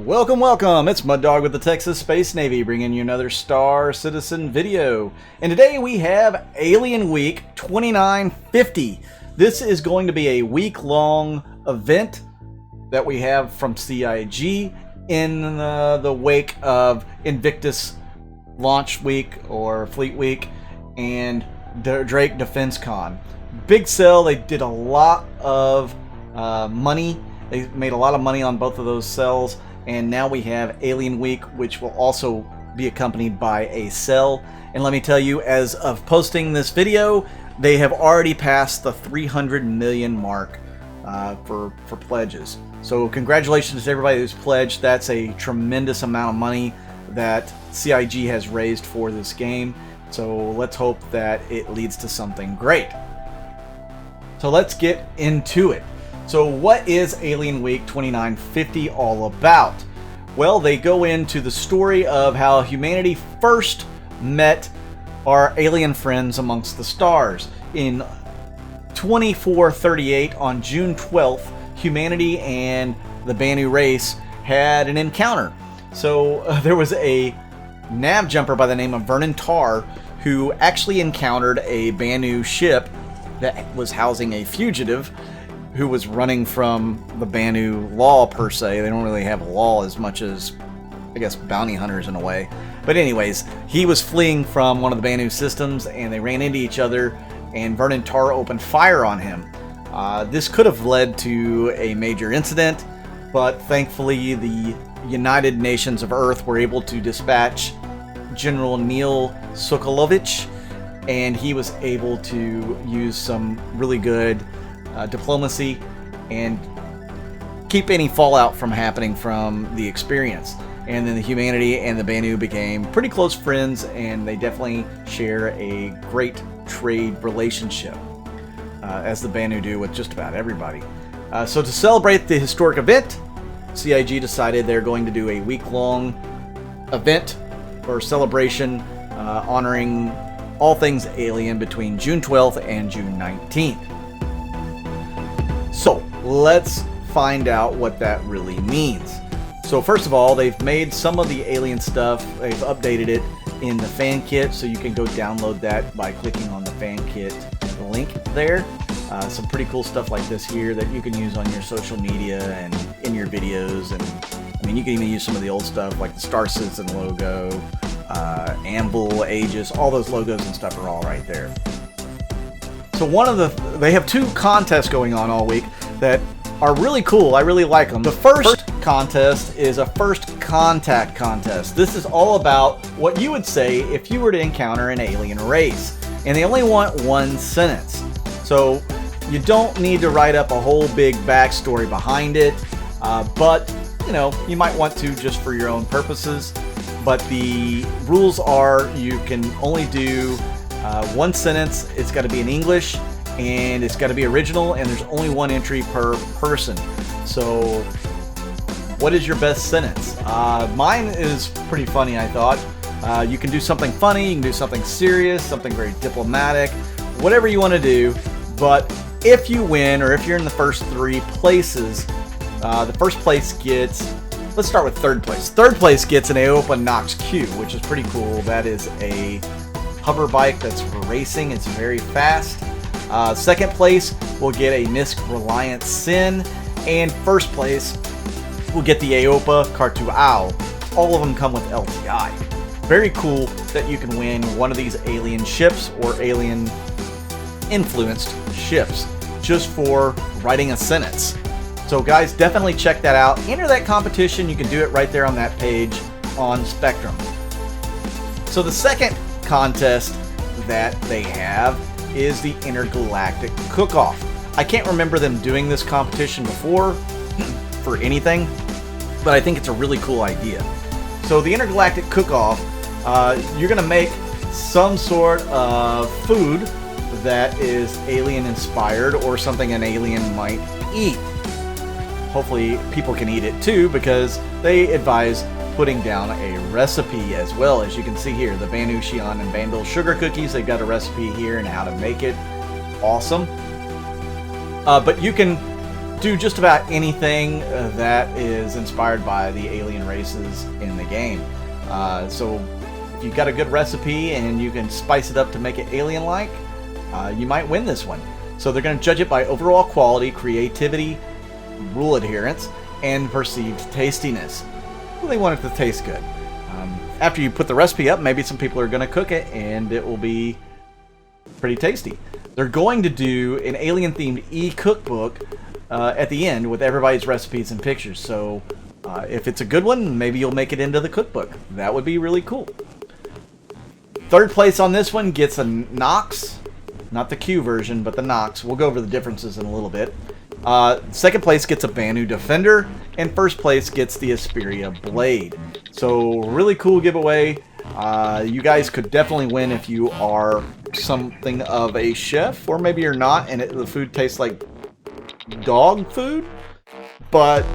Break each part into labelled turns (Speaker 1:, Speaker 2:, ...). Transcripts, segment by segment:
Speaker 1: Welcome, welcome! It's Mud Dog with the Texas Space Navy bringing you another Star Citizen video. And today we have Alien Week 2950. This is going to be a week-long event that we have from CIG in the wake of Invictus Launch Week or Fleet Week and Drake DefensCon. Big sale. They did a lot of money. They made a lot of money on both of those sales. And now we have Alien Week, which will also be accompanied by a sale. And let me tell you, as of posting this video, they have already passed the 300 million mark for pledges. So congratulations to everybody who's pledged. That's a tremendous amount of money that CIG has raised for this game. So let's hope that it leads to something great. So let's get into it. So what is Alien Week 2950 all about? Well, they go into the story of how humanity first met our alien friends amongst the stars. In 2438, on June 12th, humanity and the Banu race had an encounter. So there was a nav jumper by the name of Vernon Tarr who actually encountered a Banu ship that was housing a fugitive who was running from the Banu law per se. They don't really have law as much as, I guess, bounty hunters in a way. But anyways, he was fleeing from one of the Banu systems and they ran into each other and Vernon Tarr opened fire on him. This could have led to a major incident, but thankfully the United Nations of Earth were able to dispatch General Neil Sokolovich, and he was able to use some really good diplomacy and keep any fallout from happening from the experience. And then the humanity and the Banu became pretty close friends, and they definitely share a great trade relationship, as the Banu do with just about everybody. So to celebrate the historic event, CIG decided they're going to do a week-long event or celebration honoring all things alien between June 12th and June 19th. So let's find out what that really means. So first of all, they've made some of the alien stuff, they've updated it in the fan kit, so you can go download that by clicking on the fan kit link there. Some pretty cool stuff like this here that you can use on your social media and in your videos. And I mean, you can even use some of the old stuff like the Star Citizen logo, Anvil, Aegis, all those logos and stuff are all right there. So they have two contests going on all week that are really cool. I really like them. The first contest is a first contact contest. This is all about what you would say if you were to encounter an alien race. And they only want one sentence. So you don't need to write up a whole big backstory behind it. But, you know, you might want to just for your own purposes. But the rules are you can only do one sentence. It's got to be in English and it's got to be original, and there's only one entry per person. So what is your best sentence? Mine is pretty funny, I thought. You can do something funny, you can do something serious, something very diplomatic, whatever you want to do. But if you win, or if you're in the first three places, the first place gets, let's start with third place. Third place gets an Aopa Knox Q, which is pretty cool. That is a hover bike that's racing. It's very fast. Second place will get a MISC Reliant Sin, and first place will get the Aopa Khartu-al. All of them come with LTI. Very cool that you can win one of these alien ships or alien influenced ships just for writing a sentence. So guys, definitely check that out. Enter that competition. You can do it right there on that page on Spectrum. So the second contest that they have is the Intergalactic Cook-Off. I can't remember them doing this competition before for anything, but I think it's a really cool idea. So the Intergalactic Cook-Off, you're going to make some sort of food that is alien inspired or something an alien might eat. Hopefully people can eat it too, because they advise putting down a recipe as well. As you can see here, the Banu, Xi'an, and Bandol sugar cookies, they've got a recipe here and how to make it. Awesome. But you can do just about anything that is inspired by the alien races in the game. So if you've got a good recipe and you can spice it up to make it alien-like, you might win this one. So they're going to judge it by overall quality, creativity, rule adherence, and perceived tastiness. Well, they want it to taste good. After you put the recipe up, maybe some people are going to cook it and it will be pretty tasty. They're going to do an alien-themed e-cookbook at the end with everybody's recipes and pictures. So if it's a good one, maybe you'll make it into the cookbook. That would be really cool. Third place on this one gets a Knox, not the Q version, but the Knox. We'll go over the differences in a little bit. Second place gets a Banu Defender, and first place gets the Piria Blade. So really cool giveaway. You guys could definitely win if you are something of a chef, or maybe you're not and the food tastes like dog food, but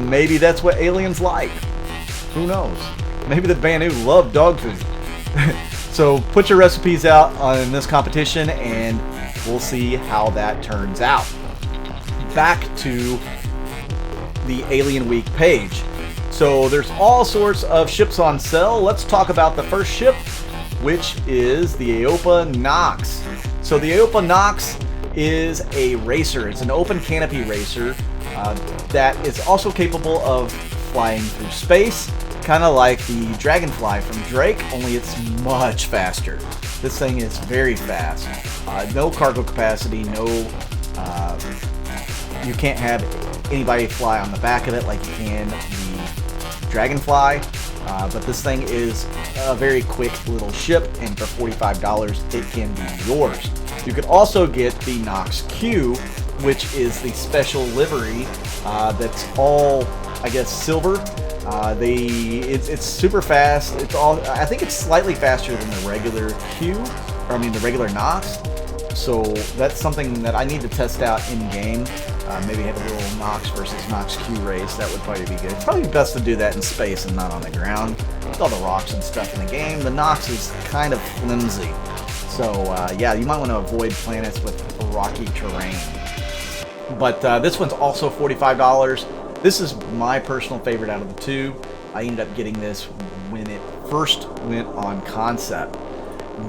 Speaker 1: maybe that's what aliens like. Who knows? Maybe the Banu love dog food. So put your recipes out in this competition and we'll see how that turns out. Back to the Alien Week page. So there's all sorts of ships on sale. Let's talk about the first ship, which is the Eopanox. So the Eopanox is a racer. It's an open canopy racer that is also capable of flying through space, kind of like the Dragonfly from Drake, only it's much faster. This thing is very fast. No cargo capacity, you can't have anybody fly on the back of it like you can the Dragonfly, but this thing is a very quick little ship, and for $45 it can be yours. You could also get the Knox Q, which is the special livery that's all, I guess, silver. It's super fast. I think it's slightly faster than the regular Q, or I mean the regular Knox. So that's something that I need to test out in game. Maybe have a little Knox versus Knox Q race. That would probably be good. It's probably best to do that in space and not on the ground. With all the rocks and stuff in the game, the Knox is kind of flimsy. So yeah, you might want to avoid planets with rocky terrain. But this one's also $45. This is my personal favorite out of the two. I ended up getting this when it first went on concept.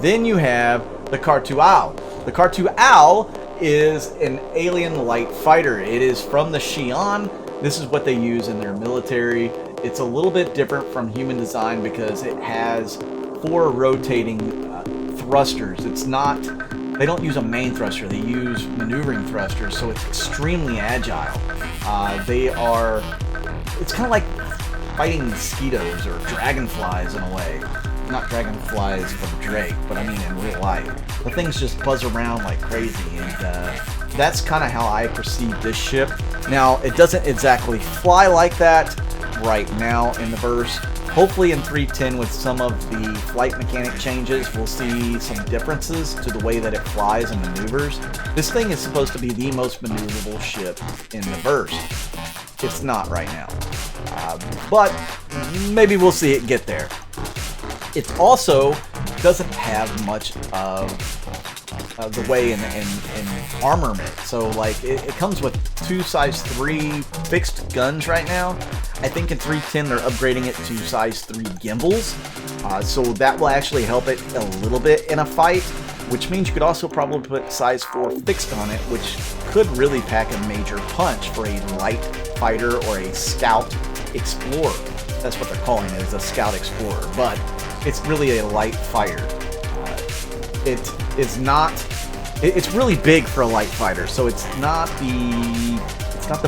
Speaker 1: Then you have the Khartu-al. The Khartu-al is an alien light fighter. It is from the Xi'an. This is what they use in their military. It's a little bit different from human design because it has 4 rotating thrusters. They don't use a main thruster, they use maneuvering thrusters, so it's extremely agile. It's kind of like fighting mosquitoes or dragonflies in a way. Not dragonflies from Drake, but I mean in real life. The things just buzz around like crazy, and that's kind of how I perceive this ship. Now, it doesn't exactly fly like that right now in the verse. Hopefully in 3.10 with some of the flight mechanic changes, we'll see some differences to the way that it flies and maneuvers. This thing is supposed to be the most maneuverable ship in the verse. It's not right now. But maybe we'll see it get there. It also doesn't have much of the way in armament. So like it comes with 2 size 3 fixed guns right now. I think in 3.10 they're upgrading it to size 3 gimbals. So that will actually help it a little bit in a fight, which means you could also probably put size 4 fixed on it, which could really pack a major punch for a light fighter or a scout explorer. That's what they're calling it, is a scout explorer, but it's really a light fighter. It's really big for a light fighter, so it's not the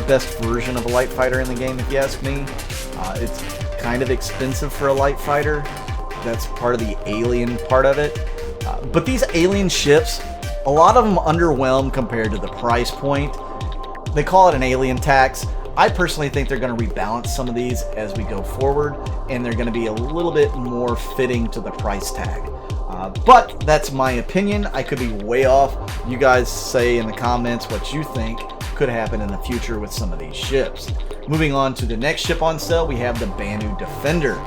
Speaker 1: best version of a light fighter in the game, if you ask me. It's kind of expensive for a light fighter. That's part of the alien part of it. But these alien ships, a lot of them underwhelm compared to the price point. They call it an alien tax. I personally think they're going to rebalance some of these as we go forward, and they're going to be a little bit more fitting to the price tag. But that's my opinion. I could be way off. You guys say in the comments what you think could happen in the future with some of these ships. Moving on to the next ship on sale, we have the Banu Defender.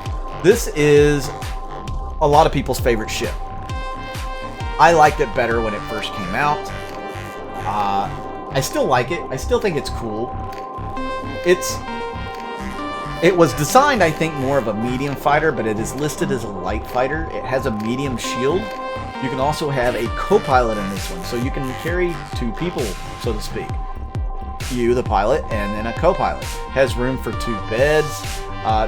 Speaker 1: This is a lot of people's favorite ship. I liked it better when it first came out. I still like it. I still think it's cool. It was designed, I think, more of a medium fighter, but it is listed as a light fighter. It has a medium shield. You can also have a co-pilot in this one, so you can carry 2 people, so to speak. You, the pilot, and then a co-pilot. Has room for 2 beds.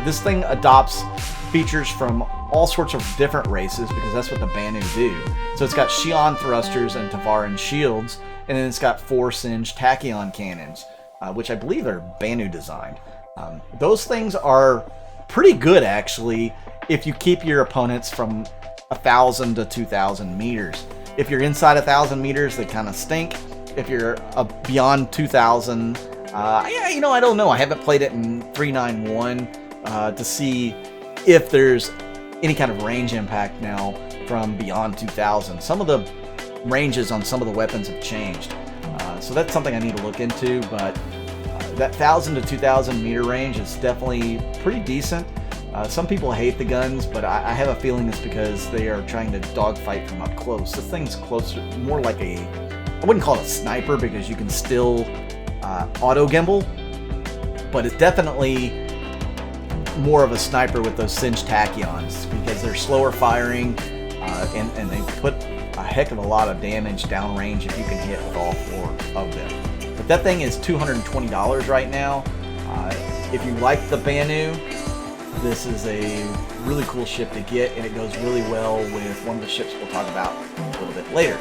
Speaker 1: This thing adopts features from all sorts of different races, because that's what the Banu do. So it's got Xi'an thrusters and Tavaran shields, and then it's got 4 singed Tachyon cannons, which I believe are Banu designed. Those things are pretty good, actually, if you keep your opponents from 1,000 to 2,000 meters. If you're inside 1,000 meters, they kind of stink. If you're beyond 2,000, yeah, you know, I don't know. I haven't played it in 391 to see if there's any kind of range impact now from beyond 2,000. Some of the ranges on some of the weapons have changed. So that's something I need to look into, but that 1,000 to 2,000 meter range is definitely pretty decent. Some people hate the guns, but I have a feeling it's because they are trying to dogfight from up close. This thing's closer, more like I wouldn't call it a sniper because you can still auto gimbal, but it's definitely more of a sniper with those singed tachyons because they're slower firing and they put a heck of a lot of damage downrange if you can hit with all 4 of them. But that thing is $220 right now. If you like the Banu, this is a really cool ship to get, and it goes really well with one of the ships we'll talk about a little bit later.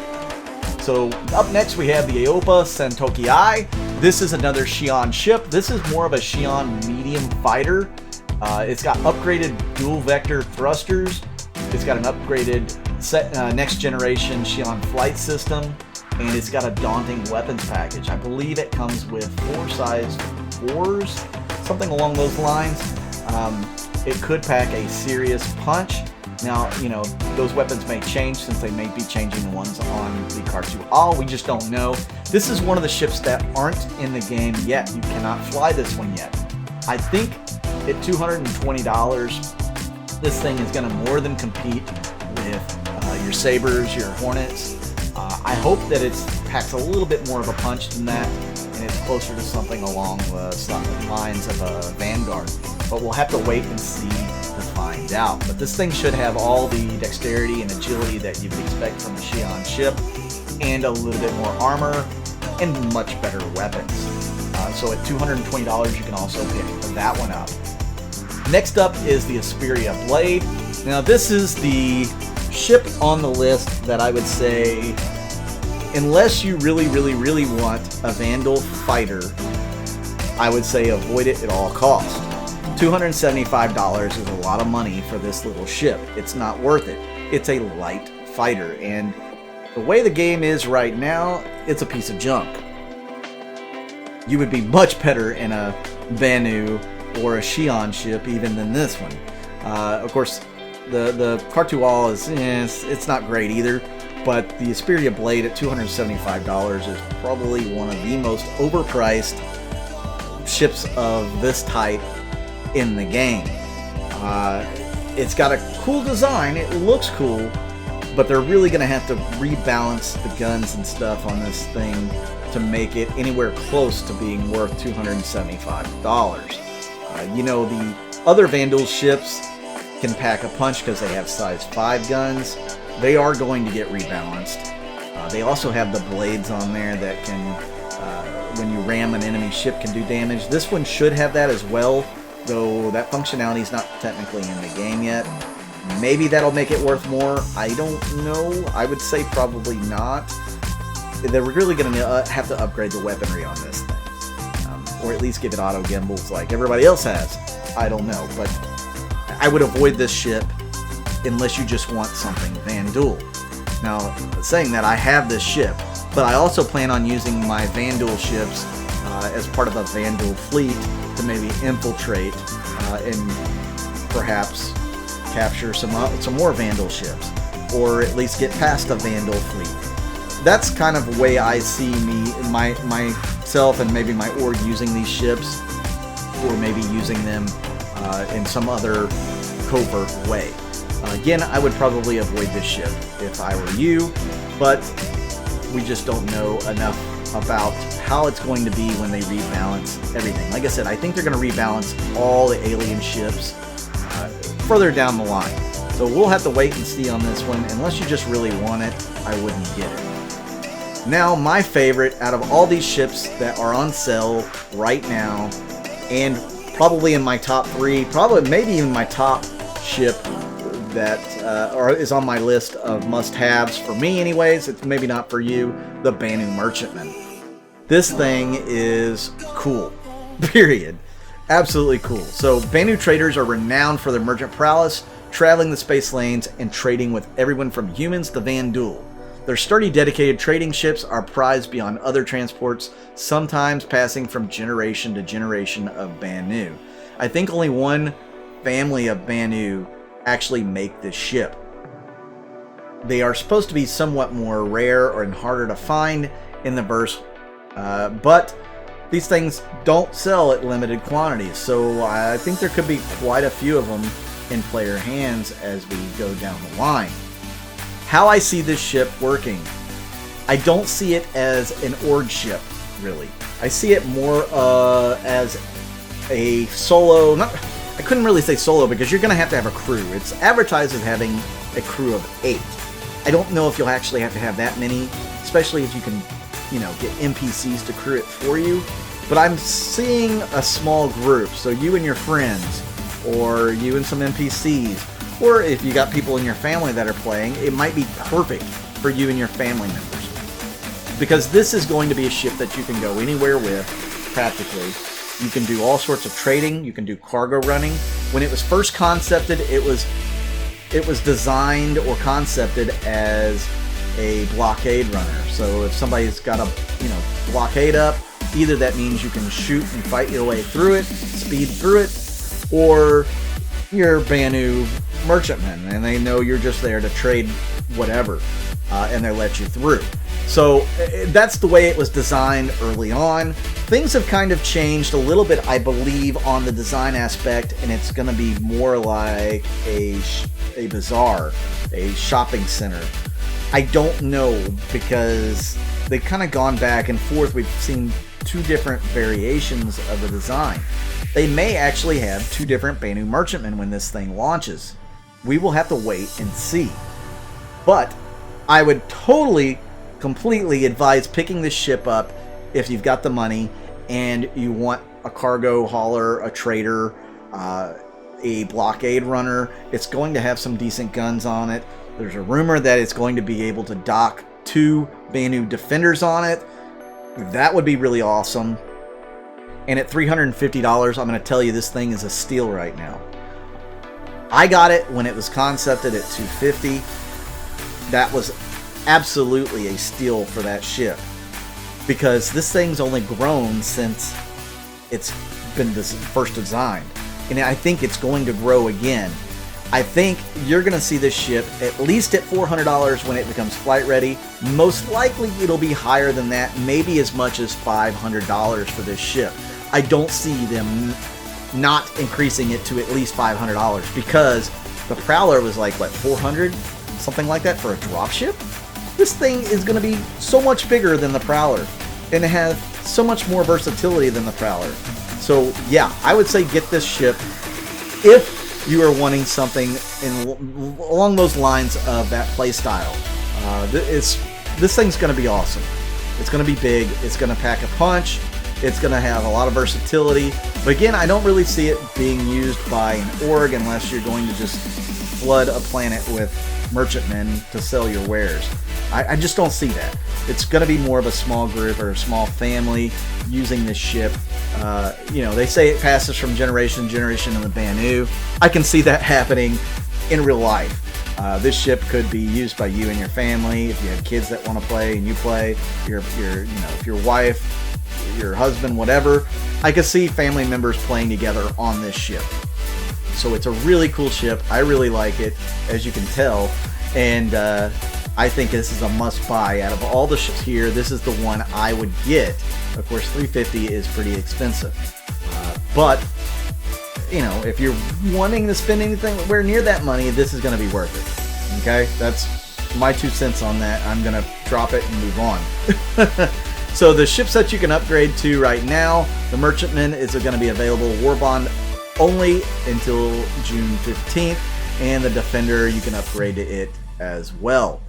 Speaker 1: So up next we have the Aopa Sentoki Eye. This is another Xi'an ship. This is more of a Xi'an medium fighter. It's got upgraded dual vector thrusters. It's got an upgraded next generation Xi'an flight system, and it's got a daunting weapons package. I believe it comes with 4 size 4s, something along those lines. It could pack a serious punch. Now, you know, those weapons may change since they may be changing the ones on the Khartu-al. We just don't know. This is one of the ships that aren't in the game yet. You cannot fly this one yet. I think at $220, this thing is going to more than compete with your Sabres, your Hornets. I hope that it packs a little bit more of a punch than that, and it's closer to something along the lines of a Vanguard. But we'll have to wait and see to find out. But this thing should have all the dexterity and agility that you would expect from a Xi'an ship, and a little bit more armor, and much better weapons. So at $220, you can also pick that one up. Next up is the Piria Blade. Now this is the ship on the list that I would say, unless you really want a Vandal fighter, I would say avoid it at all costs. $275 is a lot of money for this little ship. It's not worth it. It's a light fighter, and the way the game is right now, it's a piece of junk. You would be much better in a Banu or a Xi'an ship even than this one. Of course, the Khartu-al is it's not great either, but the Piria Blade at $275 is probably one of the most overpriced ships of this type in the game. It's got a cool design, it looks cool, but they're really going to have to rebalance the guns and stuff on this thing to make it anywhere close to being worth $275. You know, the other Vandal ships can pack a punch because they have size 5 guns. They are going to get rebalanced. They also have the blades on there that can, when you ram an enemy ship, can do damage. This one should have that as well, though that functionality is not technically in the game yet. Maybe that'll make it worth more. I don't know. I would say probably not. They're really going to have to upgrade the weaponry on this thing. Or at least give it auto gimbals like everybody else has. I don't know. But I would avoid this ship unless you just want something Vandal. Now, saying that, I have this ship, but I also plan on using my Vandal ships as part of a Vandal fleet to maybe infiltrate and perhaps capture some more Vandal ships, or at least get past a Vandal fleet. That's kind of the way I see myself and maybe my org using these ships, or maybe using them in some other covert way. Again, I would probably avoid this ship if I were you, but we just don't know enough about how it's going to be when they rebalance everything. Like I said, I think they're going to rebalance all the alien ships further down the line. So we'll have to wait and see on this one. Unless you just really want it, I wouldn't get it. Now, my favorite out of all these ships that are on sale right now, and probably in my top 3, probably maybe even my top ship that is on my list of must-haves for me anyways, it's maybe not for you, the Banu Merchantman. This thing is cool, period. Absolutely cool. So Banu traders are renowned for their merchant prowess, traveling the space lanes and trading with everyone from humans to Vanduul. Their sturdy, dedicated trading ships are prized beyond other transports, sometimes passing from generation to generation of Banu. I think only one family of Banu actually make this ship. They are supposed to be somewhat more rare and harder to find in the verse, but these things don't sell at limited quantities, so I think there could be quite a few of them in player hands as we go down the line. How I see this ship working, I don't see it as an Ord ship, really. I see it more as a solo, I couldn't really say solo because you're going to have a crew. It's advertised as having a crew of 8. I don't know if you'll actually have to have that many, especially if you can, get NPCs to crew it for you. But I'm seeing a small group, so you and your friends, or you and some NPCs, or if you got people in your family that are playing, it might be perfect for you and your family members. Because this is going to be a ship that you can go anywhere with, practically. You can do all sorts of trading. You can do cargo running. When it was first concepted, it was designed or concepted as a blockade runner. So if somebody's got a blockade up, either that means you can shoot and fight your way through it, speed through it, or you're Banu merchantman and they know you're just there to trade whatever, and they let you through. So that's the way it was designed early on. Things have kind of changed a little bit, I believe, on the design aspect, and it's going to be more like a bazaar, a shopping center. I don't know, because they've kind of gone back and forth. We've seen 2 different variations of the design. They may actually have 2 different Banu merchantmen when this thing launches. We will have to wait and see. But I would completely advise picking this ship up if you've got the money and you want a cargo hauler, a trader, a blockade runner. It's going to have some decent guns on it. There's a rumor that it's going to be able to dock 2 Banu Defenders on it. That would be really awesome. And at $350, I'm going to tell you this thing is a steal right now. I got it when it was concepted at $250. That was absolutely a steal for that ship, because this thing's only grown since it's been first designed, and I think it's going to grow again. I think you're going to see this ship at least at $400 when it becomes flight ready. Most likely it'll be higher than that, maybe as much as $500 for this ship. I don't see them not increasing it to at least $500, because the Prowler was like, what, $400? Something like that for a dropship? This thing is going to be so much bigger than the Prowler, and it has so much more versatility than the Prowler. So yeah, I would say get this ship if you are wanting something along those lines of that play style. This thing's going to be awesome. It's going to be big. It's going to pack a punch. It's going to have a lot of versatility. But again, I don't really see it being used by an org unless you're going to just flood a planet with merchantmen to sell your wares. I just don't see that. It's going to be more of a small group or a small family using this ship. They say it passes from generation to generation in the Banu. I can see that happening in real life. This ship could be used by you and your family. If you have kids that want to play and you play, if your wife, your husband, whatever, I could see family members playing together on this ship. So it's a really cool ship. I really like it, as you can tell, and I think this is a must-buy. Out of all the ships here, this is the one I would get. Of course, $350 is pretty expensive, but if you're wanting to spend anything where near that money, this is going to be worth it. Okay, that's my 2 cents on that. I'm going to drop it and move on. So the ships that you can upgrade to right now, the Merchantman is going to be available Warbond only until June 15th, and the Defender you can upgrade to it as well.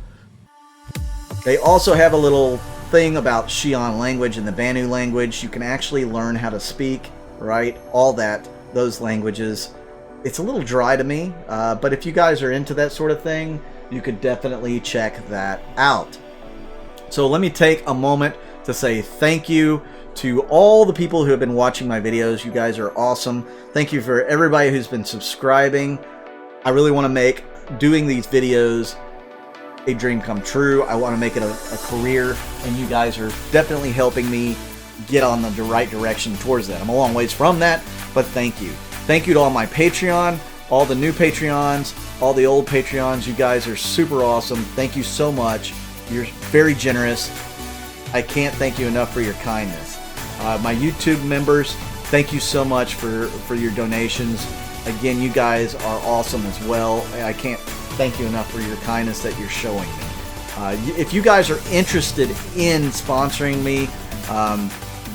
Speaker 1: They also have a little thing about Xi'an language and the Banu language. You can actually learn how to speak, right? All that, those languages. It's a little dry to me, but if you guys are into that sort of thing, you could definitely check that out. So let me take a moment to say thank you to all the people who have been watching my videos. You guys are awesome. Thank you for everybody who's been subscribing. I really want to make doing these videos a dream come true. I want to make it a career, and you guys are definitely helping me get on the right direction towards that. I'm a long ways from that, but thank you. Thank you to all my Patreon, all the new Patreons, all the old Patreons. You guys are super awesome. Thank you so much. You're very generous. I can't thank you enough for your kindness. My YouTube members, thank you so much for your donations. Again, you guys are awesome as well. I can't thank you enough for your kindness that you're showing me. If you guys are interested in sponsoring me,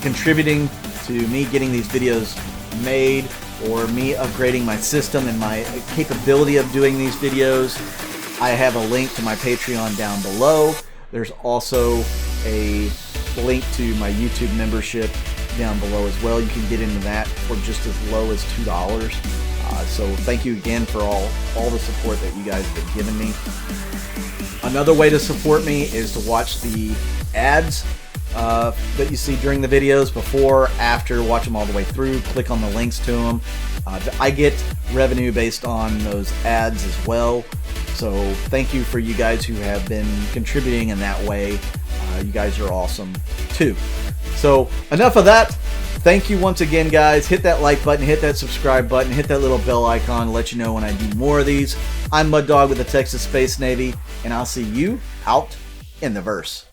Speaker 1: contributing to me getting these videos made, or me upgrading my system and my capability of doing these videos, I have a link to my Patreon down below. There's also a link to my YouTube membership down below as well. You can get into that for just as low as $2. So thank you again for all the support that you guys have been giving me. Another way to support me is to watch the ads that you see during the videos, before, after, watch them all the way through, click on the links to them. I get revenue based on those ads as well. So thank you for you guys who have been contributing in that way. You guys are awesome too. So enough of that. Thank you once again, guys. Hit that like button, hit that subscribe button, hit that little bell icon to let you know when I do more of these. I'm Mud Dog with the Texas Space Navy, and I'll see you out in the verse.